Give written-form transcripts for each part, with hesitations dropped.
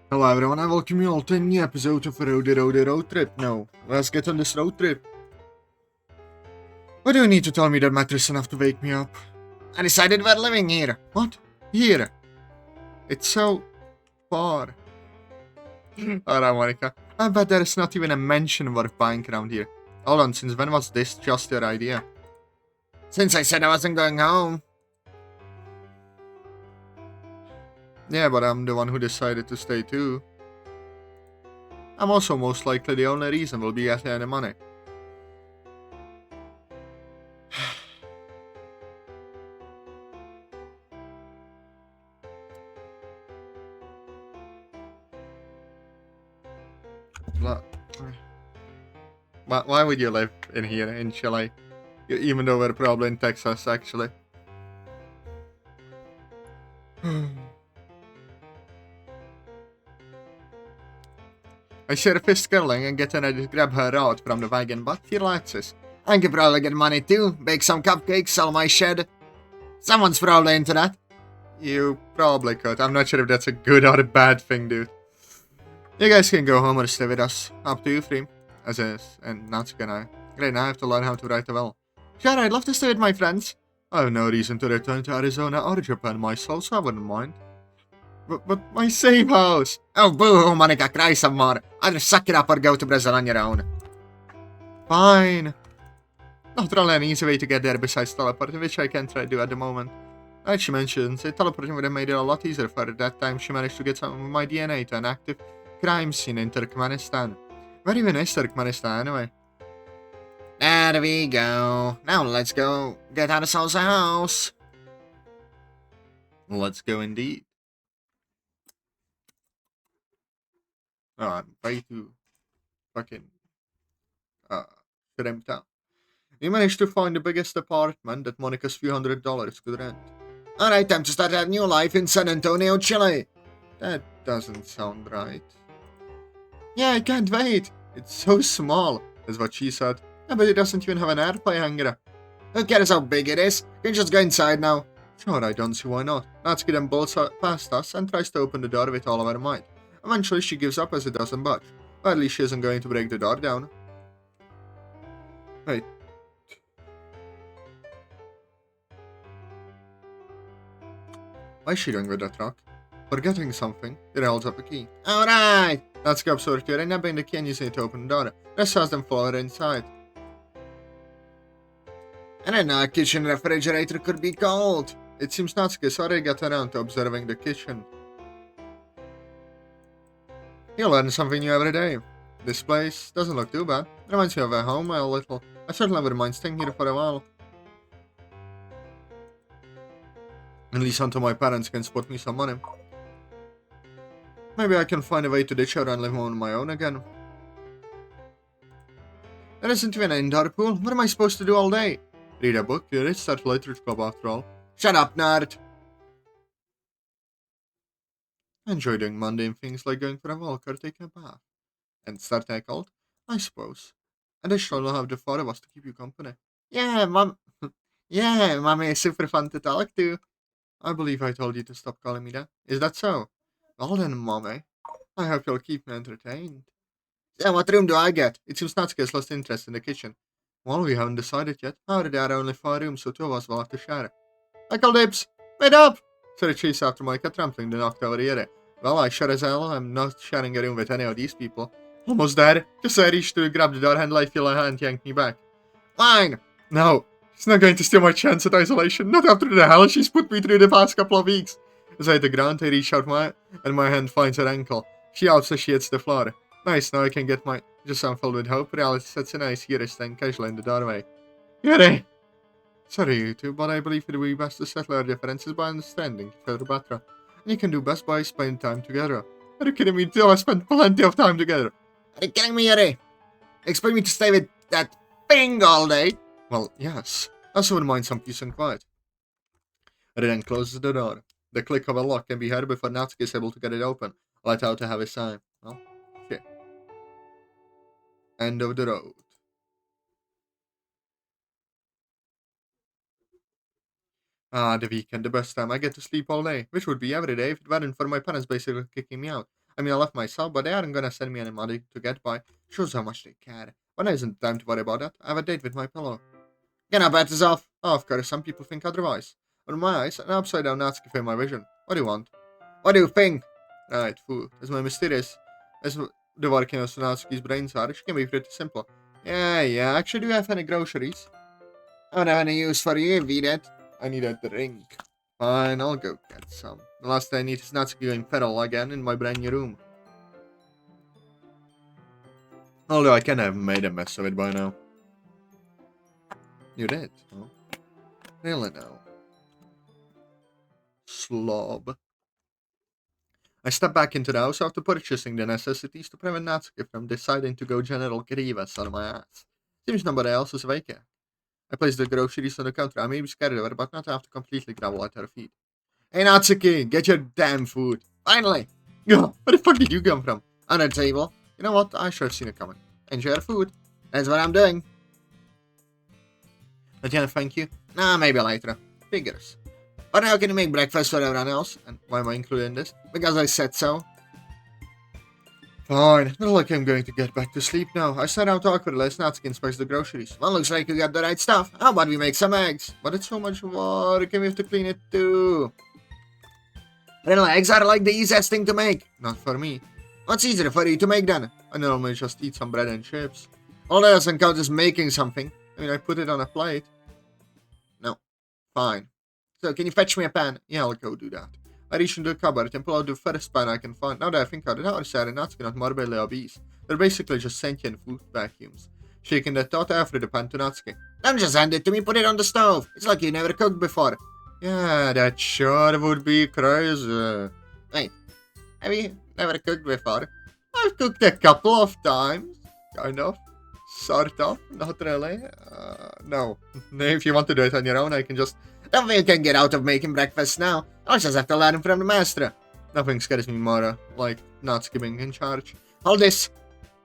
Hello everyone, I welcome you all to a new episode of Roady Roady Road Trip. Now, let's get on this road trip. Why do you need to tell me that matters enough to wake me up? I decided we're living here. What? Here? It's so far. Alright, Monika. I bet there is not even a mention worth buying around here. Hold on, since when was this just your idea? Since I said I wasn't going home. Yeah, but I'm the one who decided to stay too. I'm also most likely the only reason we'll be getting any money. Why would you live in here in Chile? Even though we're probably in Texas, actually. I share a fist curling and get ready to grab her out from the wagon, but he relaxes. I could probably get money too, bake some cupcakes, sell my shed. Someone's probably into that. You probably could. I'm not sure if that's a good or a bad thing, dude. You guys can go home or stay with us. Up to you, free. As is, and Natsuki and I. Great, now I have to learn how to write a will. Sure, I'd love to stay with my friends. I have no reason to return to Arizona or Japan myself, so I wouldn't mind. But my safe house! Oh, boo-hoo, Monika, cry some more. Either suck it up or go to Brazil on your own. Fine. Not really an easy way to get there besides teleporting, which I can't try to do at the moment. Like she mentions, teleporting would have made it a lot easier for her. That time she managed to get some of my DNA to an active crime scene in Turkmenistan. Where even is Turkmenistan anyway? There we go. Now let's go get ourselves a house. Let's go indeed. Oh, I'm way too fucking shrimped out. We managed to find the biggest apartment that Monika's few $100s could rent. Alright, time to start a new life in San Antonio, Chile. That doesn't sound right. Yeah, I can't wait. It's so small, is what she said. Yeah, but it doesn't even have an airplane hangar. Who cares how big it is? You can just go inside now. Sure, I don't see why not. Natsuki then bolts past us and tries to open the door with all of her might. Eventually, she gives up as it doesn't budge. But at least she isn't going to break the door down. Wait. Why is she doing with the truck? Forgetting something, it holds up a key. Alright! Natsuki absorbs her and nabbing the key and using it to open the door. Rest has them follow her inside. I don't know, a kitchen refrigerator could be cold. It seems Natsuki's already got around to observing the kitchen. You learn something new every day. This place doesn't look too bad. It reminds me of a home a little. I certainly wouldn't mind staying here for a while. At least until my parents can spot me some money. Maybe I can find a way to ditch her and live on my own again. There isn't even an indoor pool. What am I supposed to do all day? Read a book? You're at Team Literature Club after all. Shut up, nerd! I enjoy doing mundane things like going for a walk or taking a bath. And start a cult, I suppose. And I shall have the four of us to keep you company. Yeah, Mom. Yeah, Mommy is super fun to talk to. I believe I told you to stop calling me that. Is that so? Well then, Mommy. I hope you'll keep me entertained. Yeah, what room do I get? It seems Natsuki has lost interest in the kitchen. Well, we haven't decided yet. However, there are only 4 rooms, so two of us will have to share. I call dibs! Wait up! Said a chase after Monika, trampling the knocked over Yuri. Well, I sure as hell am not sharing a room with any of these people. Almost there. Just as I reached to grab the door handle, I feel a hand yank me back. Fine! No, she's not going to steal my chance at isolation. Not after the hell she's put me through the past couple of weeks. As I hit the ground, I reach out and my hand finds her ankle. She yelps as she hits the floor. Nice, now I can get my... Just I'm filled with hope. Reality sets a nice Yuri stand casually in the doorway. Yuri! Sorry, you two, but I believe it would be best to settle our differences by understanding each other better. And you can do best by spending time together. Are you kidding me? I spent plenty of time together. Are you kidding me, Yuri? Expect me to stay with that thing all day? Well, yes. I also wouldn't mind some peace and quiet. And then closes the door. The click of a lock can be heard before Natsuki is able to get it open. Let out to have a sign. Well, shit. End of the road. Ah, the weekend, the best time. I get to sleep all day, which would be every day if it weren't for my parents basically kicking me out. I mean, I left myself, but they aren't gonna send me any money to get by. Shows how much they care. But there isn't time to worry about that. I have a date with my pillow. Get up, Atazoth. Oh, of course, some people think otherwise. But in my eyes, an upside-down Natsuki frame my vision. What do you want? What do you think? Right, food. As my mysterious as the working of Natsuki's brains are, she can be pretty simple. Yeah. Actually, do you have any groceries? I don't have any use for you, beat it. I need a drink. Fine, I'll go get some. The last thing I need is Natsuki going feral again in my brand new room. Although I can have made a mess of it by now. You did? Oh. Really now? Slob. I step back into the house after purchasing the necessities to prevent Natsuki from deciding to go General Grievous on my ass. Seems nobody else is awake yet. I place the groceries on the counter. I may be scared of her, but not enough to completely grovel at her feet. Hey Natsuki, get your damn food. Finally! Where the fuck did you come from? On the table. You know what? I should have seen it coming. Enjoy your food. That's what I'm doing. Tatiana, thank you. Nah, maybe later. Figures. But how can you make breakfast for everyone else? And why am I including this? Because I said so. Fine. Not like I'm going to get back to sleep now. I sat out awkwardly as Natsuki inspects the groceries. Well, looks like you got the right stuff. How about we make some eggs? But it's so much work and we have to clean it too. Little eggs are like the easiest thing to make. Not for me. What's easier for you to make then? I normally just eat some bread and chips. All that doesn't count as making something. I mean, I put it on a plate. No. Fine. So, can you fetch me a pan? Yeah, I'll go do that. I reach into the cupboard and pull out the first pan I can find. Now that I think about it, how are sad and Natsuki not morbidly obese? They're basically just sentient food vacuums. Shaking the thought, I offer the pan to Natsuki. Don't just hand it to me, put it on the stove. It's like you never cooked before. Yeah, that sure would be crazy. Wait, have you never cooked before? I've cooked a couple of times. Kind of. Sort of. Not really. No. If you want to do it on your own, I can just... Don't think you can get out of making breakfast now. I'll just have to learn from the master. Nothing scares me more, like Natsuki being in charge. Hold this.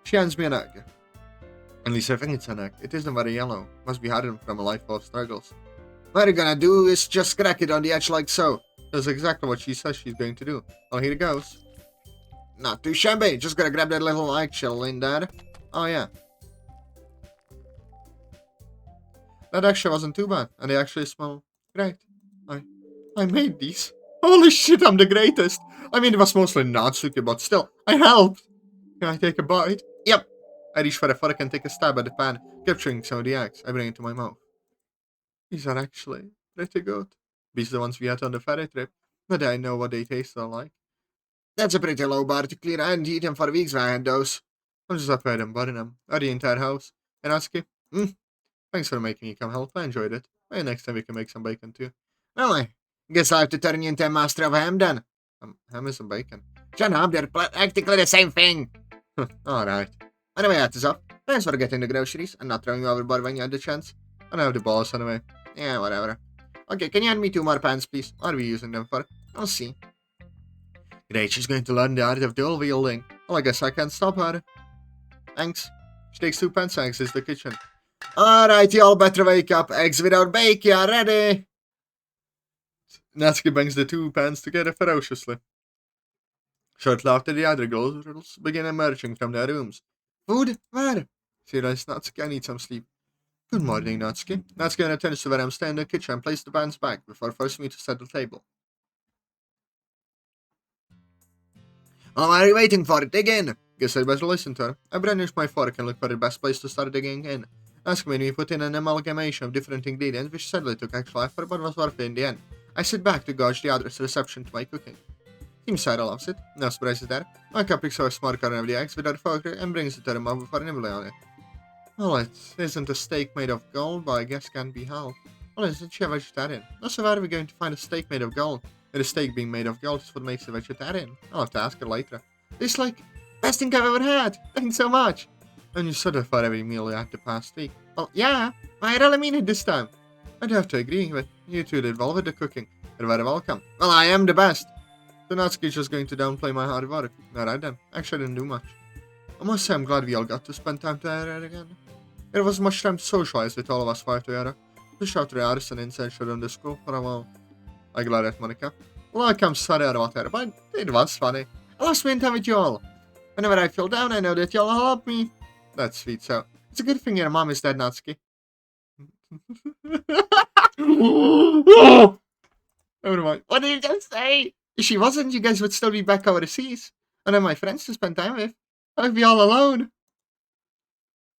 She hands me an egg. At least I think it's an egg. It isn't very yellow. Must be hardened from a life full of struggles. What you're gonna do is just crack it on the edge like so. That's exactly what she says she's going to do. Oh, here it goes. Not too shabby. Just gotta grab that little eggshell in there. Oh, yeah. That actually wasn't too bad. And they actually smell great. I made these. Holy shit, I'm the greatest. I mean, it was mostly Natsuki, but still, I helped. Can I take a bite? Yep. I reach for a fork and take a stab at the pan, capturing some of the eggs. I bring it to my mouth. These are actually pretty good. These are the ones we had on the ferry trip. But I know what they taste like. That's a pretty low bar to clear. I hadn't eaten for weeks when I had those. I'm just up and burning them. Or the entire house. And Natsuki, thanks for making me come help. I enjoyed it. Maybe next time we can make some bacon too. Well, I guess I'll have to turn you into a master of ham then. Ham is some bacon. Shut up, they're practically the same thing. Alright. Anyway, Atazoth, thanks for getting the groceries and not throwing you overboard when you had the chance. I don't have the balls anyway. Yeah, whatever. Okay, can you hand me 2 more pans, please? What are we using them for? I'll see. Great, she's going to learn the art of dual wielding. Well, I guess I can't stop her. Thanks. She takes 2 pans and exits the kitchen. Alright, y'all better wake up. Eggs without bacon, are ready. Natsuki bangs the 2 pans together ferociously. Shortly after, the other girls begin emerging from their rooms. Food? Where? She realizes Natsuki, I need some sleep. Good morning, Natsuki. Natsuki attends to where I'm staying in the kitchen and places the pans back before forcing me to set the table. Oh, what are you waiting for? Dig in! Guess I'd better listen to her. I brandish my fork and look for the best place to start digging in. Natsuki made me put in an amalgamation of different ingredients, which sadly took extra effort, but was worth it in the end. I sit back to gauge the other's reception to my cooking. Team Salvato loves it. No surprises there. Monika picks out a small corner of the eggs with her fork and brings it to the mouth before nibbling on it. Well, it isn't a steak made of gold, but I guess can't be helped. Well, isn't she a vegetarian? Not so where are we going to find a steak made of gold? And a steak being made of gold is what makes a vegetarian. I'll have to ask her later. It's like, best thing I've ever had. Thanks so much. And you said it for every meal you had the past week. Well, yeah, I really mean it this time. I'd have to agree, but you two did well with the cooking. You're very welcome. Well, I am the best. So Natsuki's just going to downplay my hard work. Alright then. Actually, I didn't do much. I must say I'm glad we all got to spend time together again. There was much time to socialize with all of us 5 together. Push out the artists and inside around the school for a while. I glared at Monika. Like I'm sorry about her, but it was funny. I love spending time with y'all. Whenever I feel down, I know that y'all help me. That's sweet, so it's a good thing your mom is dead, Natsuki. Never mind. What did you just say? If she wasn't, you guys would still be back overseas. And then my friends to spend time with. I'd be all alone.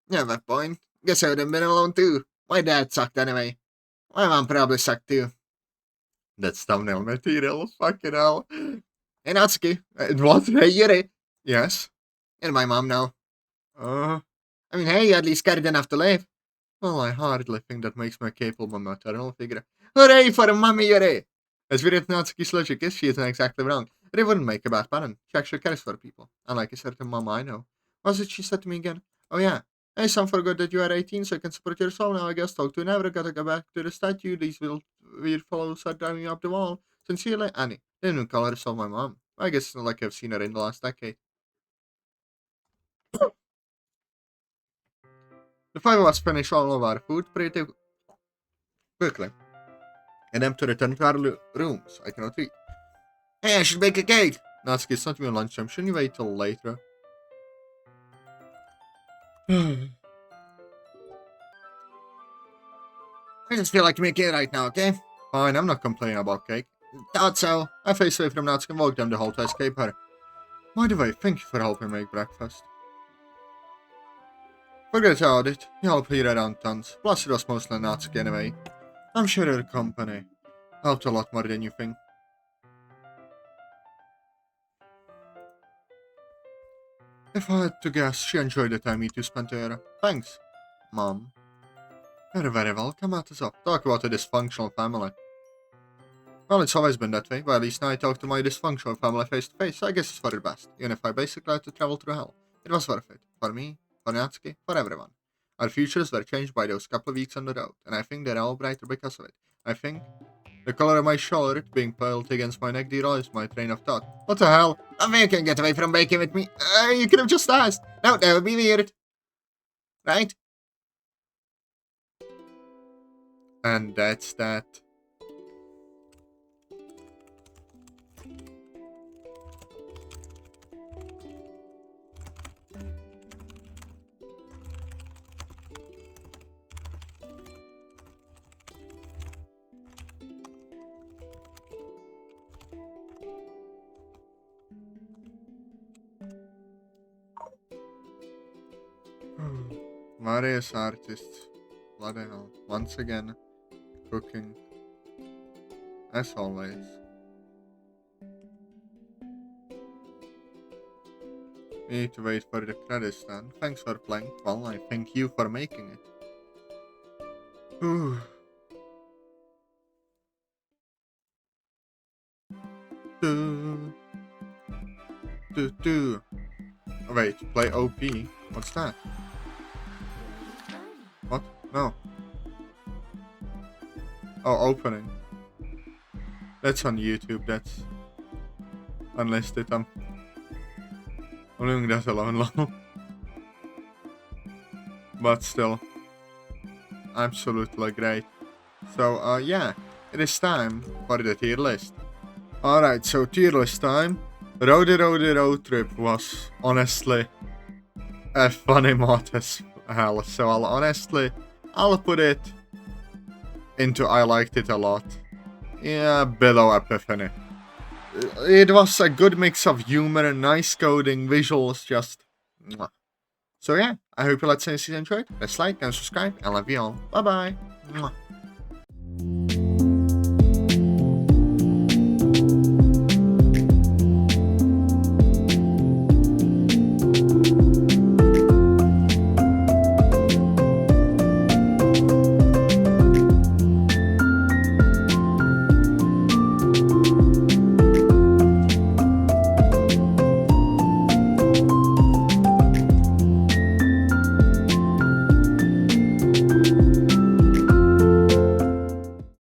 Yeah, that point. Guess I would have been alone too. My dad sucked anyway. My mom probably sucked too. That's thumbnail material. Fucking hell. Hey, Natsuki. What? Hey, Yuri. Yes? And my mom now. I mean, hey, you at least cared enough to live. Well, I hardly think that makes me a capable maternal figure. Hooray for a mummy, Yuri! As weird as Natsuki's logic is, she isn't exactly wrong. But it wouldn't make a bad parent. She actually cares for people. Unlike a certain mama I know. What was it she said to me again? Oh yeah. Hey, son, forgot that you are 18, so you can support yourself now, I guess. Talk to never. Gotta go back to the statue. These weird fellows are driving up the wall. Sincerely, Annie. They didn't call herself my mom. I guess it's not like I've seen her in the last decade. The five of us finished all of our food pretty quickly. And them to return to our rooms. I cannot eat. Hey, I should bake a cake! Natsuki, it's not even lunchtime. Shouldn't you wait till later? I just feel like making it right now, okay? Fine, I'm not complaining about cake. Thought so. I faced away from Natsuki and walked down the hall to escape her. By the way, thank you for helping make breakfast. Forget about it. You helped here around tons. Plus, it was mostly Natsuki anyway. I'm sure her company helped a lot more than you think. If I had to guess, she enjoyed the time you two spent together. Thanks, Mom. You're very welcome, Atazoth. Talk about a dysfunctional family. Well, it's always been that way, but at least now I talk to my dysfunctional family face to face, so I guess it's for the best. Even if I basically had to travel through hell. It was worth it. For me, for Natsuki, for everyone. Our futures were changed by those couple of weeks on the road, and I think they're all brighter because of it. I think the color of my shirt being pearled against my neck derives my train of thought. What the hell? I mean, you can get away from baking with me. You could have just asked. No, that would be weird. Right? And that's that. Various artists. Bloody hell. Once again, cooking. As always. We need to wait for the credits then. Thanks for playing. Well, I thank you for making it. Ooh. Do. Oh, wait, play OP? What's that? What? No. Oh, opening. That's on YouTube, that's unlisted. I'm leaving that alone, lol. But still, absolutely great. So, yeah, it is time for the tier list. Alright, so tier list time. Roady Roady Road Trip was honestly a funny mod as hell, so I'll put it into I liked it a lot. Yeah, below Epiphany. It was a good mix of humor and nice coding, visuals, just mwah. So yeah, I hope you enjoyed. Let's like and subscribe, and love you all. Bye bye. Mwah.